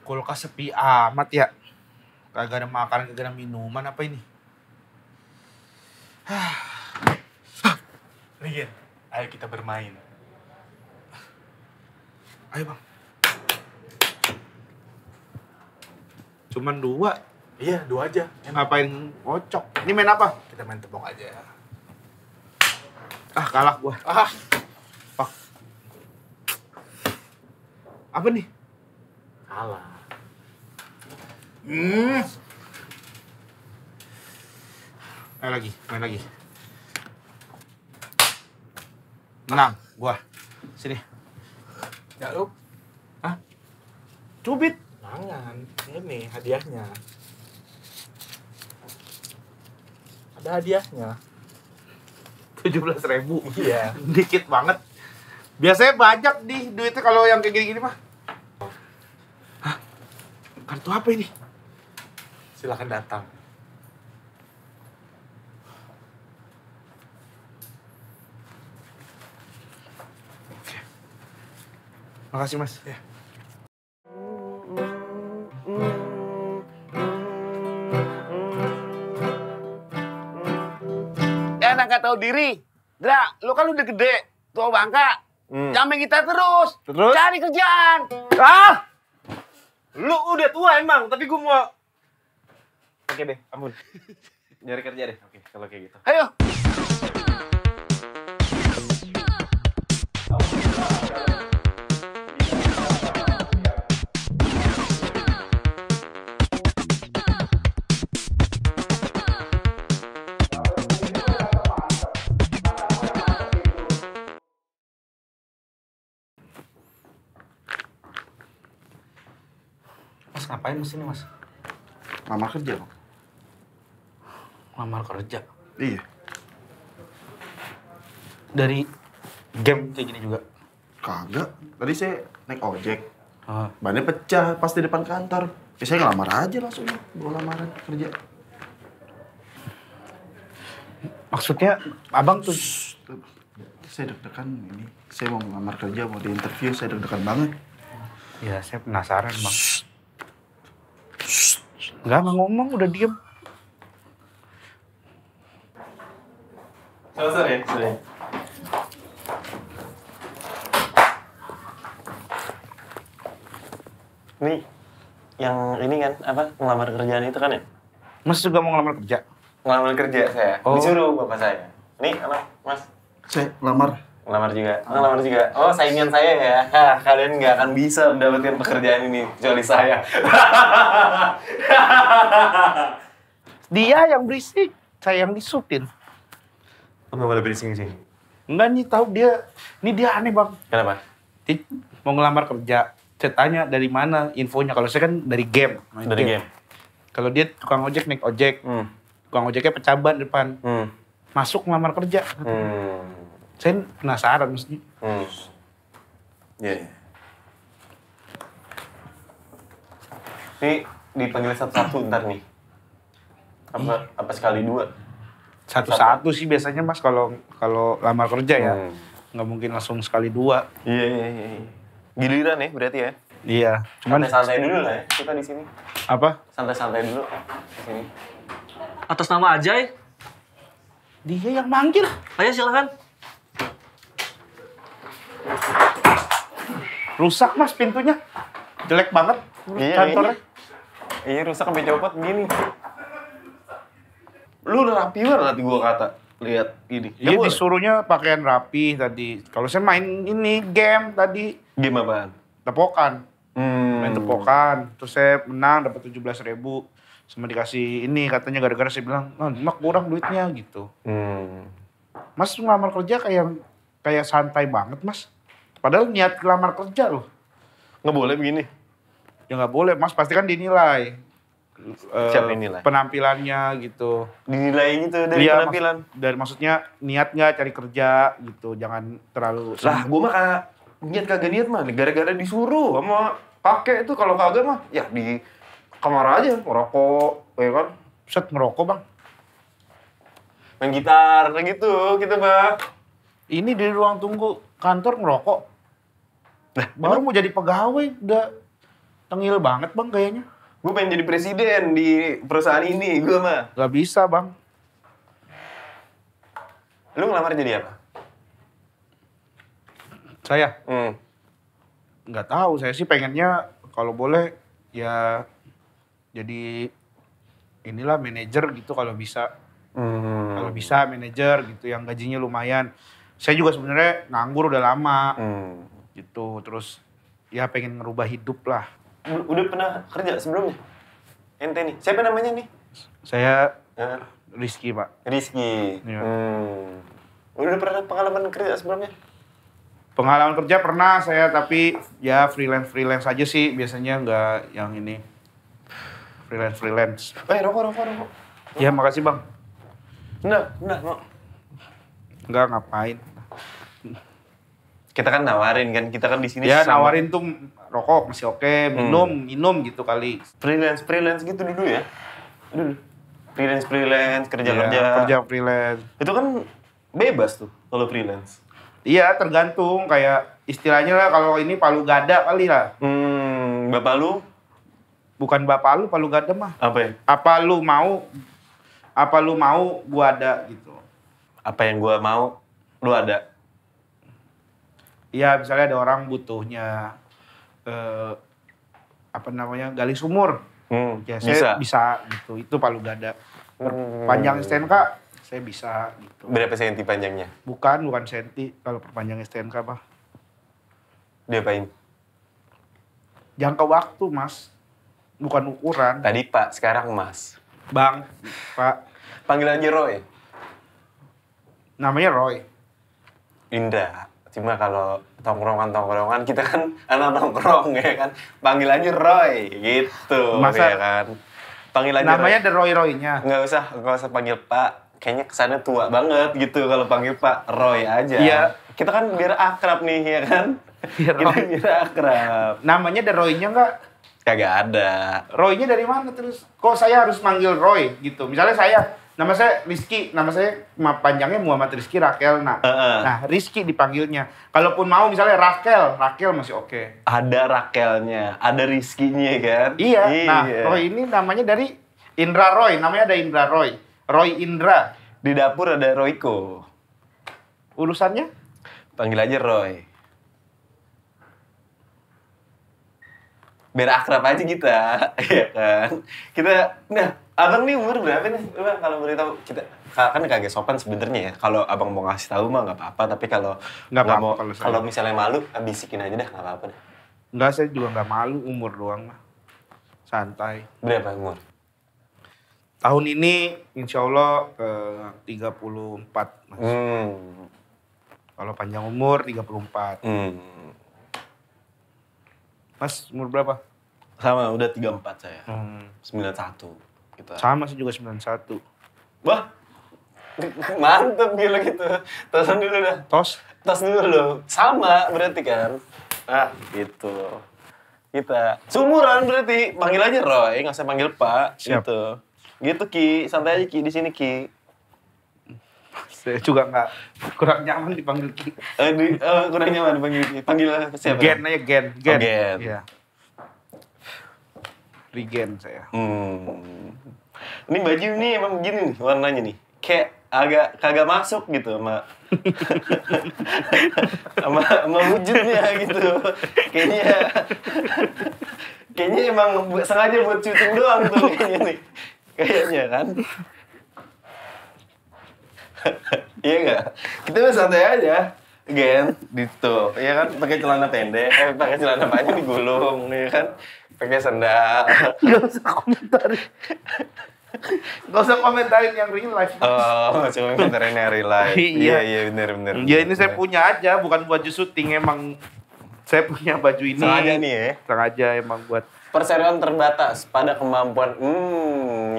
Kulkas sepi amat ya. Kagak ada makanan, kagak ada minuman apa ini? Rian, ayo kita bermain. Ayo bang. Cuman 2. Iya, 2 aja. Ngapain kocok? Ini main apa? Kita main tepok aja. Ah, kalah gua. Fuck. Apa nih? Kalah. Main lagi. Menang, gua. Sini. Ya lu. Cubit. Jangan. Ini hadiahnya. Ada hadiahnya. 17.000. Iya. Dikit banget. Biasanya banyak nih duitnya kalau yang kayak gini-gini mah. Hah? Kartu apa ini? Silakan datang. Makasih mas. Ya. Ya anak gak tahu diri. Dra, lu kan udah gede, tua bangka. Jangan main gitar terus. Cari kerjaan. Lu udah tua emang, tapi gue mau... Oke deh, ampun. Nyari kerja deh, oke, kalau kayak gitu. Ayo. Mas ngapain mas ini mas? Lamar kerja bang. Lamar kerja. Iya. Dari game kayak gini juga. Kagak. Tadi saya naik ojek. Ah. Bannya pecah pas di depan kantor. Ya saya ngelamar aja langsung. Bawa lamaran kerja. Maksudnya abang tuh Saya deg-degan ini. Saya mau ngelamar kerja, mau di interview. Saya deg-degan banget. ya saya penasaran bang. Enggak ngomong, udah diem. Selesai ya? Sudah. Ini yang ini kan, apa, ngelamar kerjaan itu kan ya? Mas juga mau ngelamar kerja? Ngelamar kerja saya, Oh. disuruh bapak saya. Nih, apa, mas? Saya lamar. Ngelamar juga? Ngelamar juga? Oh, saingan saya ya? Hah, kalian nggak akan bisa mendapatkan pekerjaan ini, kecuali saya. Dia yang berisik, saya yang disutin. Nggak boleh berisik sih. Enggak nih, tahu ini dia aneh bang. Kenapa? Dia mau ngelamar kerja, saya tanya dari mana infonya. Kalau saya kan dari game. main Dari game? Kalau dia tukang ojek, naik ojek. Tukang ojeknya pecah ban depan. Masuk ngelamar kerja. Saya penasaran maksudnya. Iya. Ini dipanggil satu-satu ntar nih. Apa sekali dua? Satu-satu sih biasanya mas kalau lamar kerja ya. Nggak mungkin langsung sekali 2. Iya. Giliran ya berarti ya? Iya. Cuman Santai-santai dulu lah ya kita di sini. apa? Santai-santai dulu di sini. Atas nama Ajay. Dia yang manggil. Ayo silakan. Rusak mas pintunya. Jelek banget kantornya. Iya rusak sampai copot gini. Lu udah rapi banget tadi gua kata. Lihat ini. Iya disuruhnya pakaian rapi tadi. Kalau saya main ini game tadi. Game apaan? Tepokan. Main tepokan. Terus saya menang dapat 17.000. Sama dikasih ini katanya gara-gara saya bilang, mak kurang duitnya gitu. Mas ngelamar kerja kayak santai banget mas. Padahal niat ngelamar kerja loh. Nggak boleh begini. Ya nggak boleh mas, pasti kan dinilai. Siapa dinilai? Penampilannya gitu. Dinilai gitu dari Iya, penampilan. Dari maksudnya niat nggak cari kerja gitu, jangan terlalu. Lah, gua mah kagak niat mah, gara-gara disuruh sama kakek itu. Kalau kagak mah ya di kamar aja ngerokok, ya kan? Set ngerokok bang. Main gitar gitu kita mah. Ini di ruang tunggu kantor ngerokok. Lah, Baru mau jadi pegawai udah Tengil banget bang kayaknya. Gue pengen jadi presiden di perusahaan ini, gue mah. Gak bisa bang. Lu ngelamar jadi apa? Saya? Nggak tahu, saya sih pengennya kalau boleh ya jadi inilah manajer gitu kalau bisa. Kalau bisa manajer gitu yang gajinya lumayan. Saya juga sebenarnya nganggur udah lama gitu. Terus ya pengen ngerubah hidup lah. Udah pernah kerja sebelumnya? Ente nih, siapa namanya nih? Saya Rizky Pak. Rizky. Iya. Udah pernah pengalaman kerja sebelumnya? Pengalaman kerja pernah saya, tapi ya freelance aja sih biasanya, nggak yang ini freelance. Rokok. Ya makasih bang. Enggak, mau. Nggak ngapain. Kita kan nawarin kan, kita kan di sini Ya sama nawarin tuh rokok masih oke, minum gitu kali. freelance gitu dulu ya. Dulu. Freelance kerja. Ya, kerja freelance. Itu kan bebas tuh kalau freelance. Iya tergantung, kayak istilahnya lah kalau ini palu gada kali lah. Bapak lu? Bukan bapak lu, palu gada mah. Apa ya? Apa lu mau gua ada gitu. Apa yang gua mau, lu ada. Iya misalnya ada orang butuhnya gali sumur. Ya saya bisa gitu, itu palu gada. Panjang STNK saya bisa gitu. Berapa senti panjangnya? Bukan senti kalau perpanjang STNK Pak. Diapain? Jangka waktu Mas, bukan ukuran. Tadi Pak, sekarang Mas. Bang, Pak. Panggil aja Roy. Namanya Roy. Indra. Cuma kalau tongkrongan kita kan anak nongkrong ya kan. Panggil aja Roy gitu. Masa ya kan. Panggil aja namanya ada Roy-Roynya. Nggak usah panggil Pak. Kayaknya kesannya tua banget gitu kalau panggil Pak. Roy aja. Iya. Kita kan biar akrab nih ya kan. Iya, Kita Roy. biar akrab. Namanya ada Roy-nya nggak? Kagak ada. Roy-nya dari mana terus? Kok saya harus manggil Roy gitu? Misalnya nama saya Rizky, nama saya panjangnya Muhammad Rizky Rakel. Nah Rizky dipanggilnya. Kalaupun mau misalnya Rakel masih oke. Ada Rakelnya, ada Rizky-nya kan? Iya. Nah Roy ini namanya dari Indra Roy, namanya ada Indra Roy. Roy Indra. Di dapur ada Royko. Urusannya? Panggil aja Roy. Biar akrab aja kita, ya kan? Abang nih umur berapa nih? Bang, kalau boleh tahu kita kan kagak sopan sebenarnya ya. Kalau abang mau ngasih tahu mah nggak apa-apa, tapi kalau Nggak nggak apa-apa mau, kalau kalau misalnya malu, bisikin aja dah, nggak apa-apa deh. Enggak, saya juga nggak malu, umur doang mah. Santai. Berapa umur? Tahun ini insya Allah 34 Mas. Kalau panjang umur 34. Mas umur berapa? Sama, udah 34 saya. 91. Gitu. Sama sih juga 91. Wah, mantep gila gitu. Tosan dulu dah. Tos? Tos dulu. Sama berarti kan. Nah, gitu. Kita seumuran berarti. Panggil aja Roy, nggak usah panggil Pak. Siap. Gitu. Gitu Ki, santai aja Ki di sini Ki. Saya juga nggak kurang nyaman dipanggil Ki. Kurang nyaman dipanggil Ki. Panggil siapa? Gen aja Gen. Oh, Gen. Iya. Regen saya. Ini baju nih emang begini nih warnanya nih. Kayak agak kagak masuk gitu sama sama wujudnya gitu. Kayaknya emang sengaja buat syuting doang tuh kayaknya nih. Kayaknya kan. Iya enggak? Kita mah santai aja. Gen, gitu. Iya kan pakai celana pendek, pakai celana panjang digulung, ya kan? Pakai sandal. Gak usah komentarin. Gak usah komentarin yang real life. Oh, cuma komentarin yang real life. Iya, bener. Ya ini saya punya aja, bukan baju syuting. Emang saya punya baju ini. Sengaja nih ya? Sengaja emang buat. Perseroan terbatas pada kemampuan,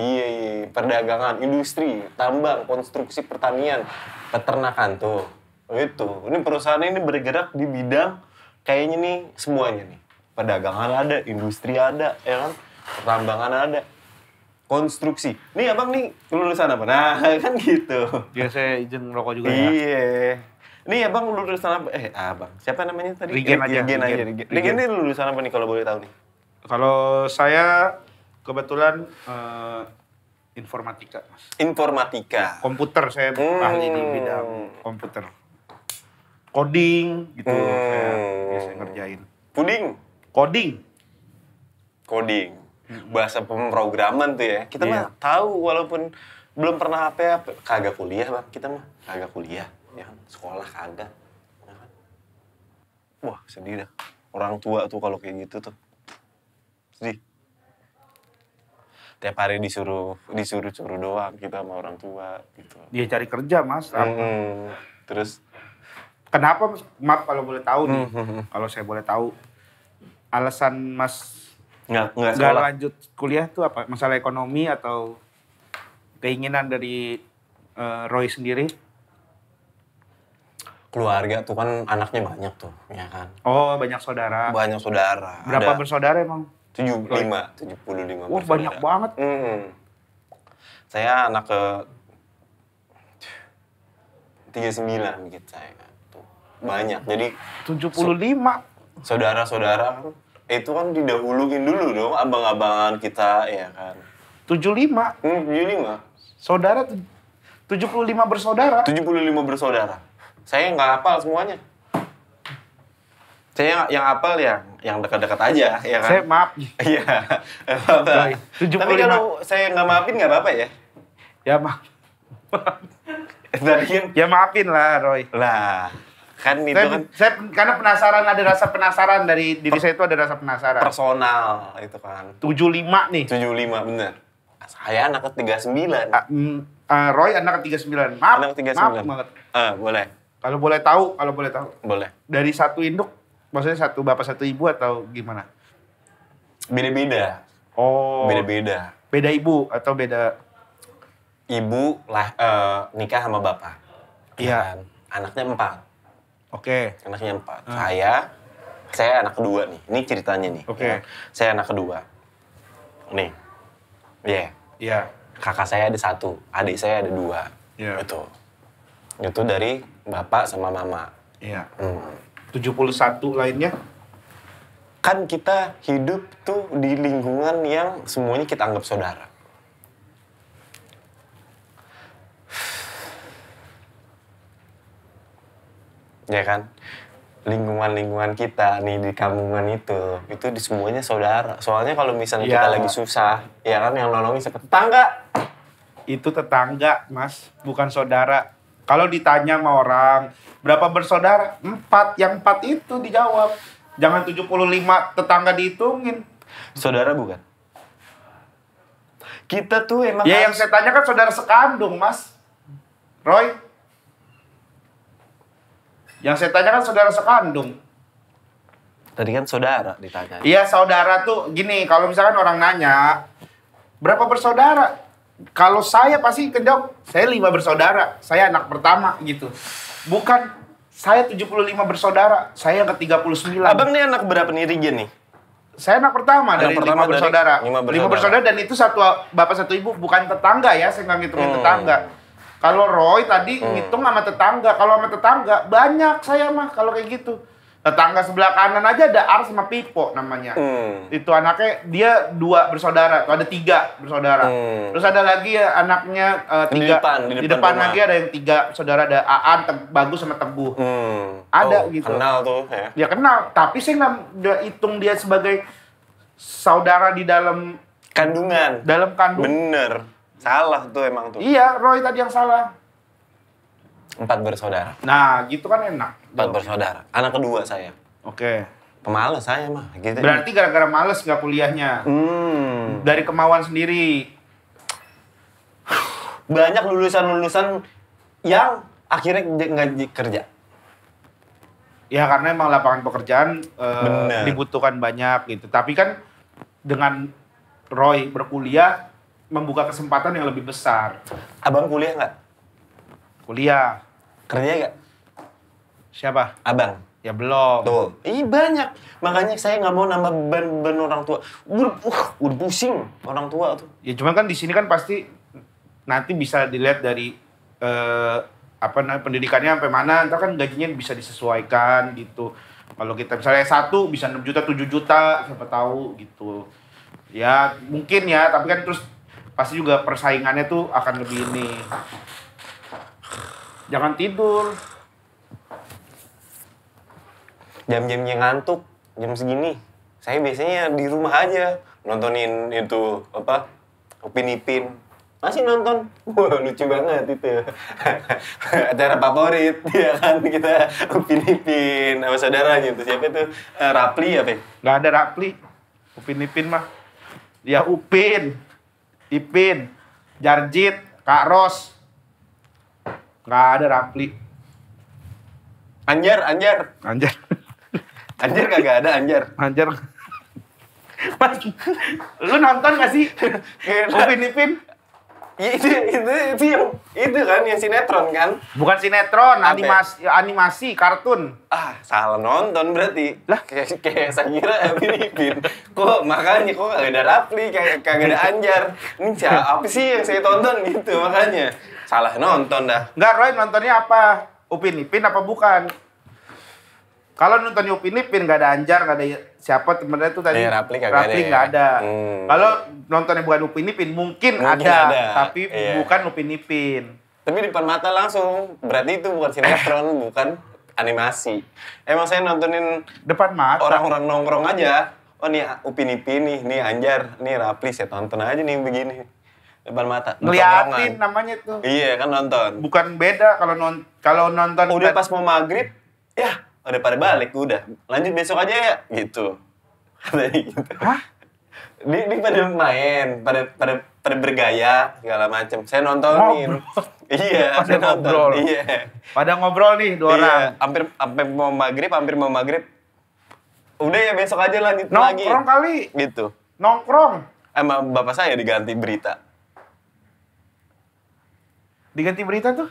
iya. Perdagangan, industri, tambang, konstruksi pertanian, peternakan tuh. Itu, ini perusahaan ini bergerak di bidang kayaknya nih semuanya nih. Perdagangan ada, industri ada, ya kan? Pertambangan ada. Konstruksi. Nih abang nih lulusan apa? Nah kan gitu. Ya saya izin ngerokok juga ya. Iya. Nih abang lulusan apa? Abang. Siapa namanya tadi? Regen aja. Regen ini lulusan apa nih kalau boleh tahu nih? Kalau saya kebetulan informatika, Mas. Informatika. Komputer, saya ahli di bidang komputer. Coding gitu saya biasa ngerjain. Coding. Bahasa pemrograman tuh ya. Kita mah tahu walaupun belum pernah apa-apa. Kagak kuliah, Bang. Kita mah kagak kuliah. Ya kan? Sekolah kagak. Ya kan? Wah, sedih dah. Orang tua tuh kalau kayak gitu tuh. Sedih. Tiap hari disuruh doang kita sama orang tua gitu. Dia cari kerja, Mas. Terus kenapa, maaf kalau boleh tahu nih, kalau saya boleh tahu, alasan Mas nggak nggak sekolah. lanjut kuliah tuh apa? Masalah ekonomi atau keinginan dari Roy sendiri? Keluarga tuh kan anaknya banyak tuh, ya kan? Oh, banyak saudara. Banyak saudara. Berapa Ada bersaudara emang? 75 Wah, banyak banget. Saya anak ke 39 gitu saya. Tuh. Banyak. Jadi 75. saudara-saudara itu kan didahuluin dulu dong abang-abangan kita ya kan. 75. 75. Saudara 75 bersaudara. 75 bersaudara. Saya nggak hafal semuanya. Saya yang hafal yang dekat-dekat aja ya kan. Saya maaf. Iya. Roy, 75. Tapi kalau saya nggak maafin nggak apa-apa ya. Ya maaf. Tadi kan Ya maafin lah, Roy. lah kan itu kan Saya karena penasaran, ada rasa penasaran dari diri saya itu, ada rasa penasaran. personal itu kan. 75 nih. 75 bener. Saya anak ke 39. Roy anak ke 39. Maaf. Anak ke 39. Maaf banget. Boleh. Kalau boleh tahu. Boleh. Dari satu induk, maksudnya satu bapak satu ibu atau gimana? Beda-beda. Oh. Beda-beda. Beda ibu atau beda? Ibu nikah sama bapak. Iya. Kan? Anaknya 4. Oke. Anaknya 4. Saya anak kedua nih. Ini ceritanya nih. Oke. Ya. Saya anak kedua. Nih. Iya. Iya. Kakak saya ada 1, adik saya ada 2. Iya. Itu dari bapak sama mama. Iya. 71 Hmm. lainnya? Kan kita hidup tuh di lingkungan yang semuanya kita anggap saudara. Ya kan? Lingkungan-lingkungan kita nih di kampungan itu di semuanya saudara. Soalnya kalau misalnya Ya. kita lagi susah, ya kan yang nolongin siapa? Tetangga. Itu tetangga, Mas, bukan saudara. Kalau ditanya sama orang, berapa bersaudara? 4. Yang 4 itu dijawab. Jangan 75 tetangga dihitungin. Saudara bukan? Kita tuh emang Ya yang saya tanya kan saudara sekandung, Mas. Roy. Yang saya tanya kan saudara sekandung. Tadi kan saudara ditanya. Iya, saudara tuh gini, kalau misalkan orang nanya, berapa bersaudara? Kalau saya pasti kejawab, saya 5 bersaudara, saya anak pertama gitu. Bukan, saya 75 bersaudara, saya yang ke-39. Abang nih anak berapa nih Rigen nih? Saya anak pertama dari 5 dari bersaudara. 5 5 bersaudara dan itu satu bapak satu ibu, bukan tetangga ya, saya nggak ngitungin tetangga. Kalau Roy tadi ngitung sama tetangga, kalau sama tetangga banyak saya mah kalau kayak gitu. Tetangga sebelah kanan aja ada Ar sama Pipo namanya. Itu anaknya dia 2 bersaudara, tuh ada 3 bersaudara. Terus ada lagi ya anaknya 3. Di depan lagi ada yang 3 saudara, ada Aan, Bagus sama Teguh. Ada gitu. Kenal tuh ya. Dia kenal, tapi saya nggak hitung dia sebagai saudara di dalam Kandungan. kandung. Bener. Salah tuh emang tuh. Iya, Roy tadi yang salah. 4 bersaudara. Nah, gitu kan enak. 4 bersaudara. Anak kedua saya. Oke. Pemalas saya mah. Gitu. Berarti gara-gara males nggak kuliahnya. Dari kemauan sendiri. Banyak lulusan-lulusan yang akhirnya nggak kerja. Ya karena emang lapangan pekerjaan Bener. dibutuhkan banyak gitu. Tapi kan dengan Roy berkuliah membuka kesempatan yang lebih besar. Abang kuliah nggak? Kuliah. Kerja nggak? Siapa? Abang. Ya belum. Tuh. Banyak. Makanya saya nggak mau nambah beban orang tua. Udah pusing orang tua tuh. Ya cuman kan di sini kan pasti nanti bisa dilihat dari pendidikannya sampai mana, entar kan gajinya bisa disesuaikan gitu. Kalau kita misalnya 1 bisa 6 juta, 7 juta, siapa tahu gitu. Ya mungkin ya, tapi kan terus pasti juga persaingannya tuh akan lebih ini. Jangan tidur. Jam-jamnya ngantuk, jam segini. Saya biasanya di rumah aja nontonin itu apa? Upin Ipin. Masih nonton? Wah, lucu banget itu. Acara favorit, ya kan kita Upin Ipin sama saudaranya itu. Siapa itu? Rapli apa? Nggak ada Rapli. Upin Ipin mah. Ya Upin, Ipin, Jarjit, Kak Ros. Nggak ada Rapli. Anjar. Anjar. Anjar kagak ada Anjar. Anjar. Mas, lu nonton nggak sih Upin Ipin? Ya, itu kan yang sinetron kan? Bukan sinetron, Apa? animasi, kartun. Ah, salah nonton berarti. Lah, kayak saya kira Upin Ipin. Kok makanya kok kagak ada Rapli, kagak ada Anjar. Ini siapa sih yang saya tonton gitu makanya. Salah nonton dah. Enggak, Roy nontonnya apa? Upin Ipin apa bukan? Kalau nontonnya Upin Ipin nggak ada Anjar, nggak ada siapa temennya tuh tadi. Rapli kagak ada ya? nggak ada. Hmm. Kalau nontonnya bukan Upin Ipin mungkin ada, tapi iya. bukan Upin Ipin. Tapi di depan mata langsung. Berarti itu bukan sinetron, bukan animasi. Emang saya nontonin Depan mata. orang-orang nongkrong aja. Oh, nih Upin Ipin nih Anjar, nih Rapli, saya tonton aja nih begini. Depan mata. di Ngeliatin tongkrongan. namanya tuh. Iya kan nonton. Bukan beda kalau nonton. Udah pas mau maghrib, ya udah pada balik, udah. Lanjut besok aja ya, gitu. Katanya gitu. Hah? Dia pada main, pada bergaya, segala macam. Saya nontonin. Iya, Pada saya nonton. ngobrol. Iya. Pada ngobrol nih dua orang. Iya, hampir mau maghrib. Udah ya besok aja lanjut lagi. Nongkrong kali. Gitu. Nongkrong. Sama bapak saya diganti berita. Diganti berita tuh.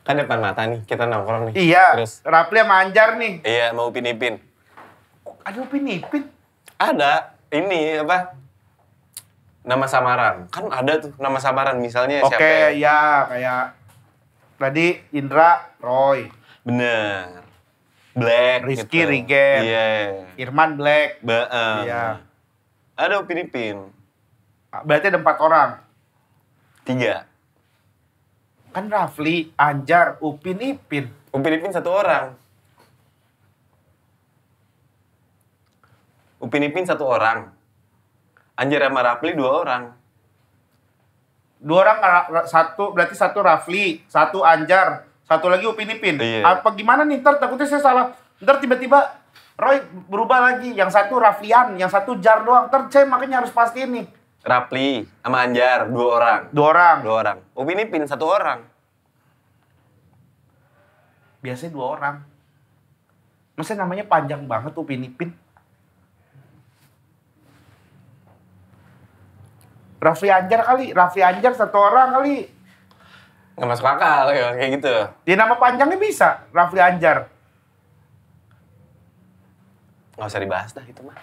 Kan depan mata nih, kita nongkrong nih. Iya. Terus, Rapli sama Anjar nih. iya mau Upin Ipin. Ada Upin Ipin. Ada, ini apa? Nama samaran. Kan ada tuh nama samaran, misalnya siapa? Oke, ya kayak tadi Indra, Roy, Bener. Black Rizky, gitu. Rigen. Iya. Irman, Black. Baem. Iya. Ada Upin Ipin. Berarti ada 4 orang. 3. Kan Rafli, Anjar, Upin Ipin. Upin Ipin 1 orang. Upin Ipin 1 orang. Anjar sama Rapli 2 orang. 2 orang, satu berarti 1 Rafli, 1 Anjar, 1 lagi Upin Ipin. Iya. Apa gimana nih? Ntar takutnya saya salah. Ntar tiba-tiba Roy berubah lagi. Yang 1 Raflian, yang 1 Jar doang. Ntar saya makanya harus pastiin nih. Rapli sama Anjar 2 orang. 2 orang. 2 orang. Upin Ipin 1 orang. Biasanya 2 orang. Masa namanya panjang banget Upin Ipin? Rafli Anjar kali. Rafli Anjar 1 orang kali. Nggak masuk akal ya, kayak gitu. Dia nama panjangnya bisa. Rafli Anjar. Nggak usah dibahas dah itu mah.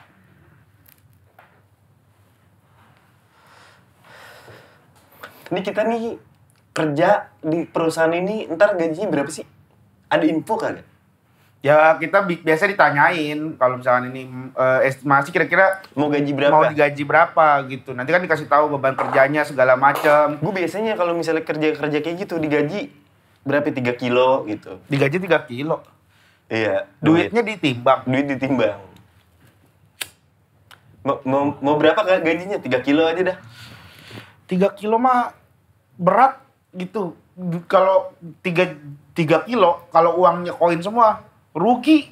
Ini kita nih kerja di perusahaan ini, ntar gajinya berapa sih? Ada info kagak? Ya kita biasa ditanyain kalau misalkan ini estimasi kira-kira Mau gaji berapa? mau digaji berapa gitu. Nanti kan dikasih tahu beban kerjanya segala macam. Gue biasanya kalau misalnya kerja kayak gitu digaji berapa? 3 kilo gitu. Digaji 3 kilo. Iya. Duitnya ditimbang. Duit ditimbang. Mau berapa gajinya? 3 kilo aja dah. 3 kilo mah berat gitu. Kalau 3 kilo, kalau uangnya koin semua, rugi.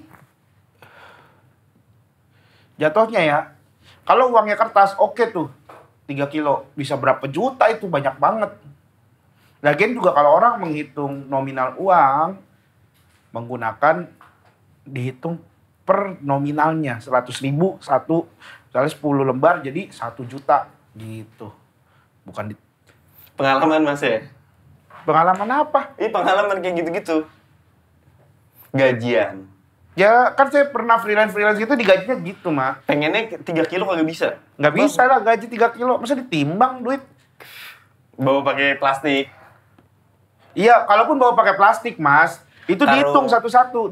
Jatuhnya ya. Kalau uangnya kertas, oke tuh. 3 kilo. Bisa berapa juta itu, banyak banget. Lagian juga kalau orang menghitung nominal uang, menggunakan, dihitung per nominalnya. 100.000, misalnya 10 lembar, jadi 1 juta. Gitu. Bukan di... Pengalaman Mas ya? Pengalaman apa? Iya pengalaman kayak gitu-gitu. Gajian. Ya kan saya pernah freelance gitu digajinya gitu mah. Pengennya 3 kilo kagak bisa. Nggak bisa lah gaji 3 kilo. Masa ditimbang duit? Bawa pakai plastik. Iya, kalaupun bawa pakai plastik mas, Itu dihitung satu-satu.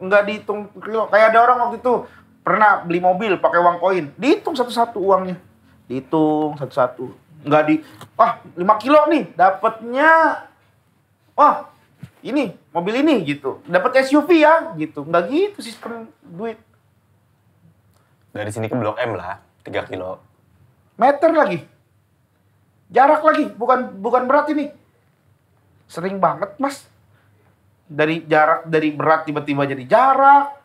Enggak dihitung kilo. Kayak ada orang waktu itu pernah beli mobil pakai uang koin. Dihitung satu-satu uangnya. Dihitung satu-satu. Enggak 5 kilo nih dapatnya. Wah, ini mobil ini gitu. Dapat SUV ya gitu. Enggak gitu sistem duit. Dari sini ke Blok M lah, 3 kilo. Meter lagi. Jarak lagi, bukan berat ini. Sering banget, Mas. Dari berat tiba-tiba jadi jarak.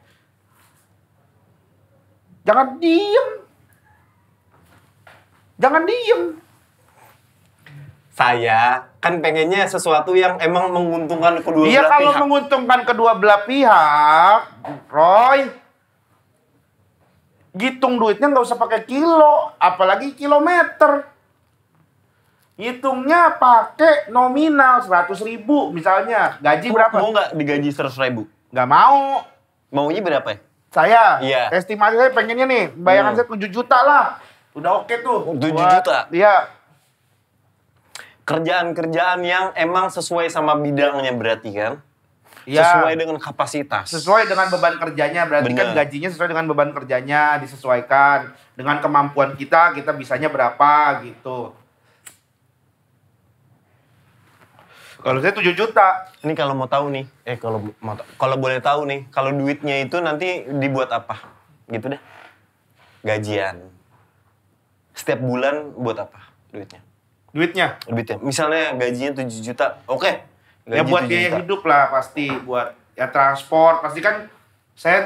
Jangan diem. Saya kan pengennya sesuatu yang emang menguntungkan kedua Iya, belah kalau pihak. menguntungkan kedua belah pihak, Roy, hitung duitnya nggak usah pakai kilo, apalagi kilometer. Hitungnya pakai nominal 100.000 misalnya. Gaji berapa? Mau nggak digaji 100.000? Nggak mau. Maunya berapa ya? Saya, Iya. estimasi saya pengennya nih, bayangan saya 7 juta lah. Udah oke tuh. 7 juta? Iya. Kerjaan-kerjaan yang emang sesuai sama bidangnya berarti kan? Iya. Sesuai dengan kapasitas. Sesuai dengan beban kerjanya, berarti kan Bener. gajinya sesuai dengan beban kerjanya, disesuaikan. Dengan kemampuan kita bisanya berapa gitu. Kalau saya 7 juta. Ini kalau mau tahu nih, kalau boleh tahu nih, kalau duitnya itu nanti dibuat apa? Gitu deh. Gajian. Setiap bulan buat apa duitnya? Duitnya. Misalnya gajinya 7 juta. Oke. Ya Gaji buat 7 biaya juta. hidup lah pasti. Buat ya transport. Pasti kan saya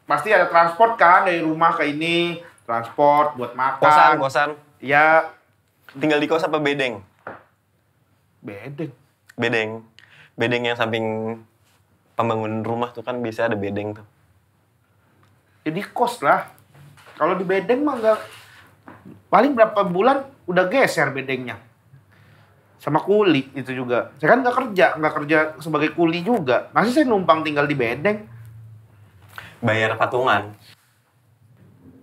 pasti ada transport kan. Dari rumah ke ini. Transport buat makan. Kosan. Ya Tinggal di kos apa bedeng? bedeng. Bedeng yang samping pembangunan rumah tuh kan biasa ada bedeng tuh. Jadi kos lah. Kalau di bedeng mah enggak. Paling berapa bulan udah geser bedengnya. Sama kuli itu juga. Saya kan nggak kerja sebagai kuli juga. Masih saya numpang tinggal di bedeng. Bayar patungan.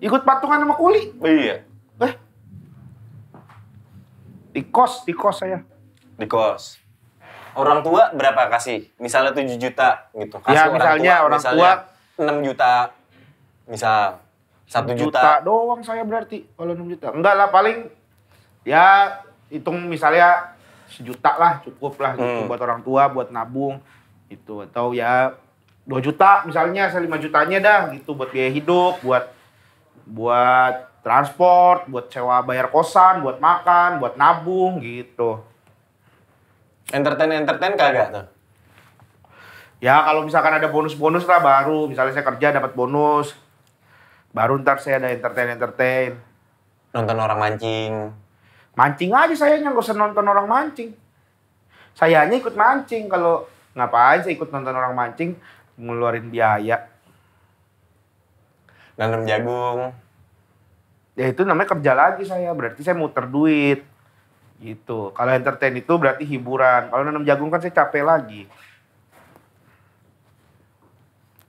Ikut patungan sama kuli. Iya. Di kos saya. Di kos. Orang tua berapa kasih? Misalnya 7 juta gitu. Kasih Ya, misalnya orang tua 6 juta. Misal 1 juta juta. doang saya berarti kalau 6 juta. Enggak lah, paling ya hitung misalnya 1 juta lah, cukup lah gitu buat orang tua, buat nabung gitu. Atau ya 2 juta misalnya, saya 5 jutanya dah gitu buat biaya hidup, buat transport, buat sewa bayar kosan, buat makan, buat nabung gitu. Entertain kagak tuh? Ya kalau misalkan ada bonus-bonus lah baru, misalnya saya kerja dapat bonus, baru ntar saya ada entertain. Nonton orang mancing. Mancing aja sayanya, nggak usah nonton orang mancing. Sayanya ikut mancing, kalau ngapain saya ikut nonton orang mancing, ngeluarin biaya. Nanam jagung. Ya itu namanya kerja lagi saya, berarti saya muter duit. Gitu. Kalau entertain itu berarti hiburan. Kalau nanam jagung kan saya capek lagi.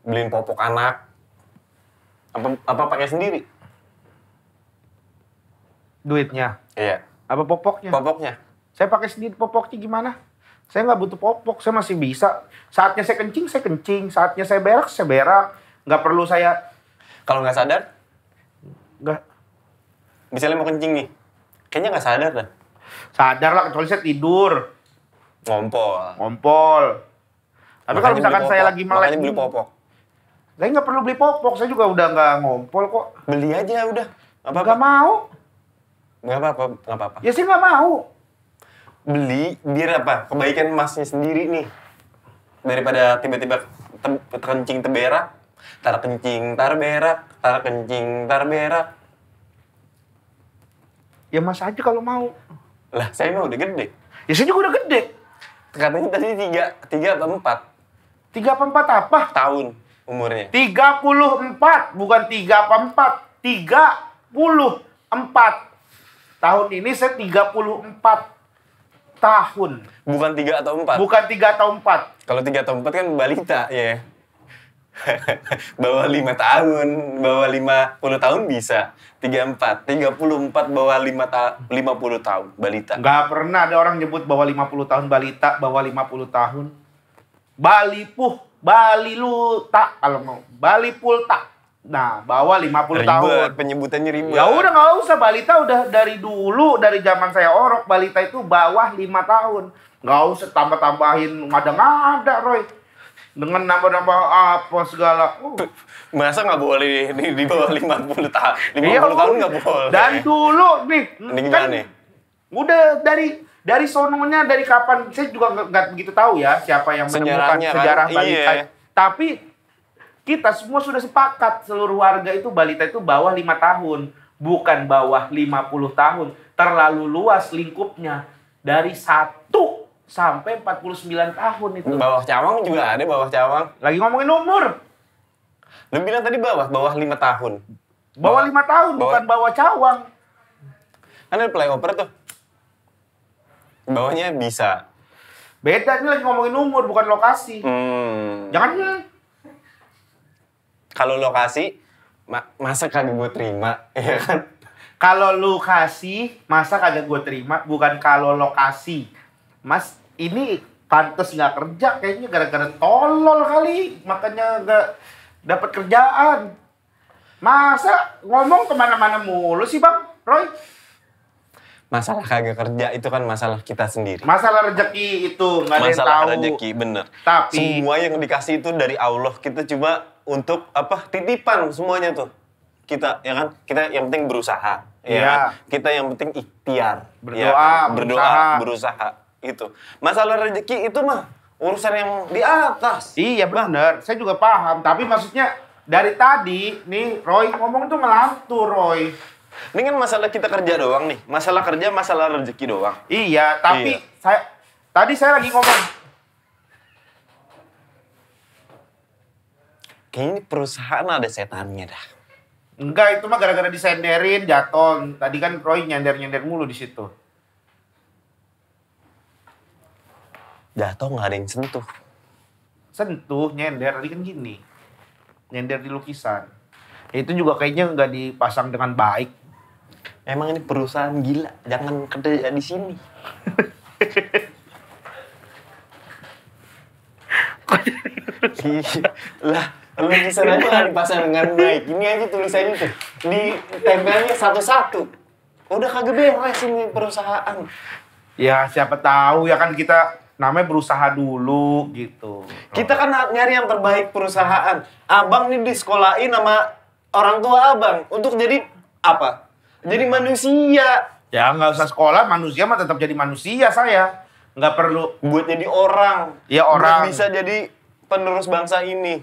Beliin popok anak. Apa pakai sendiri? Duitnya. Iya. Apa popoknya? Popoknya. Saya pakai sendiri popoknya gimana? Saya nggak butuh popok, saya masih bisa. Saatnya saya kencing. Saatnya saya berak. Nggak perlu saya... Kalau nggak sadar, Nggak. misalnya mau kencing nih, kayaknya nggak sadar dah. Sadar lah, kecuali saya tidur. Ngompol. Tapi kalau misalkan saya lagi melek, makanya beli popok. saya nggak perlu beli popok. Saya juga udah nggak ngompol kok. Beli aja udah. Nggak mau. Nggak apa-apa. Ya saya nggak mau. Beli biar apa? Kebaikan masnya sendiri nih. Daripada tiba-tiba kencing terberak, tar kencing tar berak, tar kencing tar berak. Ya mas aja kalau mau. Lah, saya mah udah gede. Ya saya juga udah gede. Katanya tadi 3 atau 4 3 apa 4 apa? tahun umurnya. 34, bukan 3 apa 4. 34. Tahun ini saya 34 tahun. Bukan 3 atau 4. Bukan 3 atau 4. Kalau 3 atau 4 kan balita ya. Bawah 5 tahun, bawah 50 tahun bisa. 34 bawah 50 tahun balita. Nggak pernah ada orang nyebut bawah 50 tahun balita, bawah 50 tahun. Bali lu tak kalau mau. Bali Pulta. Nah, bawah 50 tahun. Penyebutannya ribet. Ya udah nggak usah, balita udah dari dulu, dari zaman saya orok, balita itu bawah 5 tahun. Nggak usah tambah-tambahin ngada-ngada, Roy. Dengan nambah-nambah apa segala. Masa nggak boleh di bawah 50 tahun? 50 Iya, tahun nggak boleh. dari dulu nih. Ini gimana nih? Udah dari sononya, dari kapan, saya juga nggak begitu tahu ya siapa yang menemukan Sejarahnya sejarah kan, balita. iya. Tapi kita semua sudah sepakat, seluruh warga itu balita itu bawah 5 tahun, bukan bawah 50 tahun. Terlalu luas lingkupnya. Dari 1 sampai 49 tahun itu. Bawah cawang juga ada, bawah cawang. Lagi ngomongin umur. Lu bilang tadi bawah 5 tahun. Bawah 5 tahun, bukan bawah cawang. Kan ada playoper tuh. Bawahnya bisa. Beda, ini lagi ngomongin umur, bukan lokasi. Jangan. Kalau lokasi, masa kagak gue terima, ya kan? Kalau lu kasih, masa kagak gue terima, bukan kalau lokasi. Mas, ini pantes nggak kerja, kayaknya gara-gara tolol kali, makanya nggak dapat kerjaan. Masa ngomong kemana-mana mulu sih, Bang Roy? Masalah kagak kerja itu kan masalah kita sendiri. Masalah rezeki itu nggak ada yang Masalah tahu. rezeki, bener. Tapi Semua yang dikasih itu dari Allah. Kita cuma untuk titipan semuanya tuh. Kita, ya kan? Kita yang penting berusaha. Ya Iya. kan? Kita yang penting ikhtiar. Berdoa, berusaha. Itu. Masalah rezeki itu mah urusan yang di atas. iya benar, saya juga paham. Tapi maksudnya dari tadi nih Roy ngomong tuh ngelantur, Roy. Ini kan masalah kita kerja doang nih. Masalah kerja, masalah rezeki doang. Iya, tapi Iya. tadi saya lagi ngomong. Kayaknya ini perusahaan ada setannya dah. Enggak, itu mah gara-gara disenderin, jatuh. Tadi kan Roy nyender-nyender mulu di situ. Jatuh nggak ada yang sentuh. Sentuh, nyender, tadi kan gini. Nyender di lukisan. Itu juga kayaknya nggak dipasang dengan baik. Emang ini perusahaan gila. Jangan kerja di sini. Lah, lu bisa aja nggak dipasang dengan baik. Ini aja tulisannya tuh. Di tempelnya satu-satu. Udah kagak beres ini perusahaan. Ya, siapa tahu ya kan kita namanya berusaha dulu gitu. Kita kan nyari yang terbaik perusahaan. Abang nih disekolahin sama orang tua abang. Untuk jadi apa? Jadi manusia. Ya nggak usah sekolah, manusia mah tetap jadi manusia saya. Nggak perlu. Buat jadi orang. Ya orang. Buat bisa jadi penerus bangsa ini.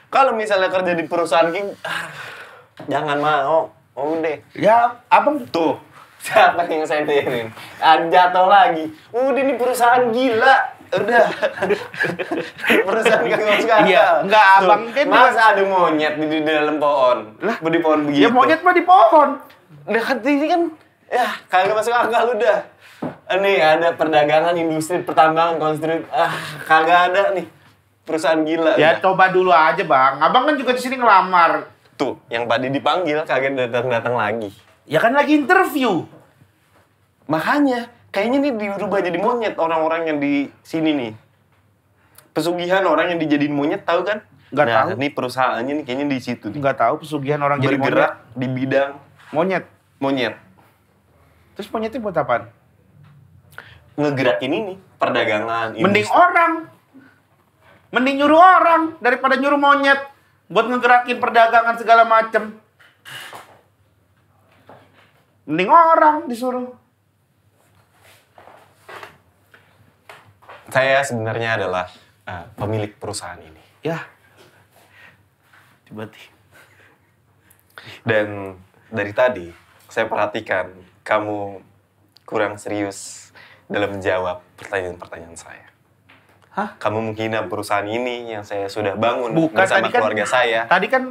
Kalau misalnya kerja di perusahaan King, jangan mau. Oh deh. Ya abang Tuh, siapa yang saya tirin? Jatuh lagi. Udah ini perusahaan gila. Udah. Perusahaan kagak masuk akal. Iya, enggak, Tuh, abang kan masa ada monyet di dalam pohon? Lah, di pohon begitu. ya monyet mah di pohon. Dekat ini kan, ya kagak masuk akal udah. Nih ada perdagangan, industri, pertambangan, konstruksi. Kagak ada nih. Perusahaan gila. Ya udah. coba dulu aja bang. Abang kan juga di sini ngelamar. Tuh, yang tadi dipanggil kagak datang lagi. Ya kan lagi interview. Makanya, kayaknya nih dirubah jadi monyet orang-orang yang di sini nih. Pesugihan orang yang dijadiin monyet, tahu kan? Nggak nah, tahu. Ini perusahaannya nih kayaknya di situ. Nih. Nggak tahu pesugihan orang jadi Bergerak di bidang monyet. monyet. Terus monyetnya buat apaan? Ngegerakin ini, perdagangan. Mending industri. orang. Mending nyuruh orang daripada nyuruh monyet. Buat ngegerakin perdagangan segala macem. Mending orang disuruh. Saya sebenarnya adalah pemilik perusahaan ini. Ya. Tiba-tiba. Dan dari tadi, saya perhatikan kamu kurang serius dalam menjawab pertanyaan-pertanyaan saya. Hah? Kamu menghina perusahaan ini yang saya sudah bangun Bukan, bersama tadi kan, keluarga saya. Tadi kan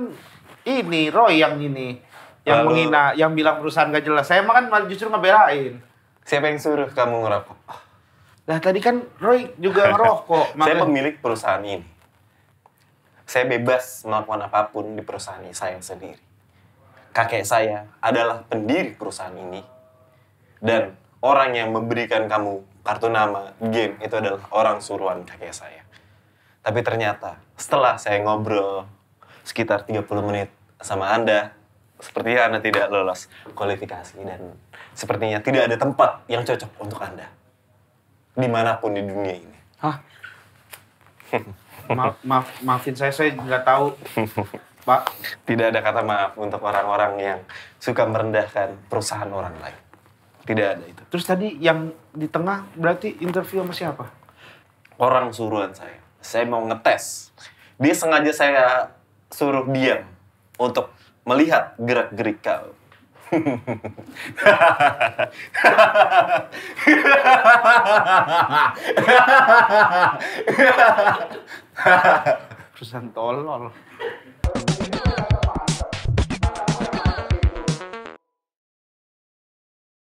ini Roy yang ini. Yang Lalu- menghina, yang bilang perusahaan gak jelas. Saya mah kan malah justru ngebelain. Siapa yang suruh kamu ngerokok? Nah tadi kan Roy juga ngerokok. Saya makanya- pemilik perusahaan ini. Saya bebas melakukan apapun di perusahaan ini saya sendiri. Kakek saya adalah pendiri perusahaan ini. Dan orang yang memberikan kamu kartu nama game itu adalah orang suruhan kakek saya. Tapi ternyata setelah saya ngobrol sekitar 30 menit sama Anda, sepertinya Anda tidak lolos kualifikasi dan sepertinya tidak ada tempat yang cocok untuk Anda. Dimanapun di dunia ini. Hah? Maafin saya nggak tahu, Pak. Tidak ada kata maaf untuk orang-orang yang suka merendahkan perusahaan orang lain. Tidak ada itu. Terus tadi yang di tengah berarti interview sama siapa? Orang suruhan saya. Saya mau ngetes. Dia sengaja saya suruh diam untuk melihat gerak-gerik kau. Perusahaan tolol.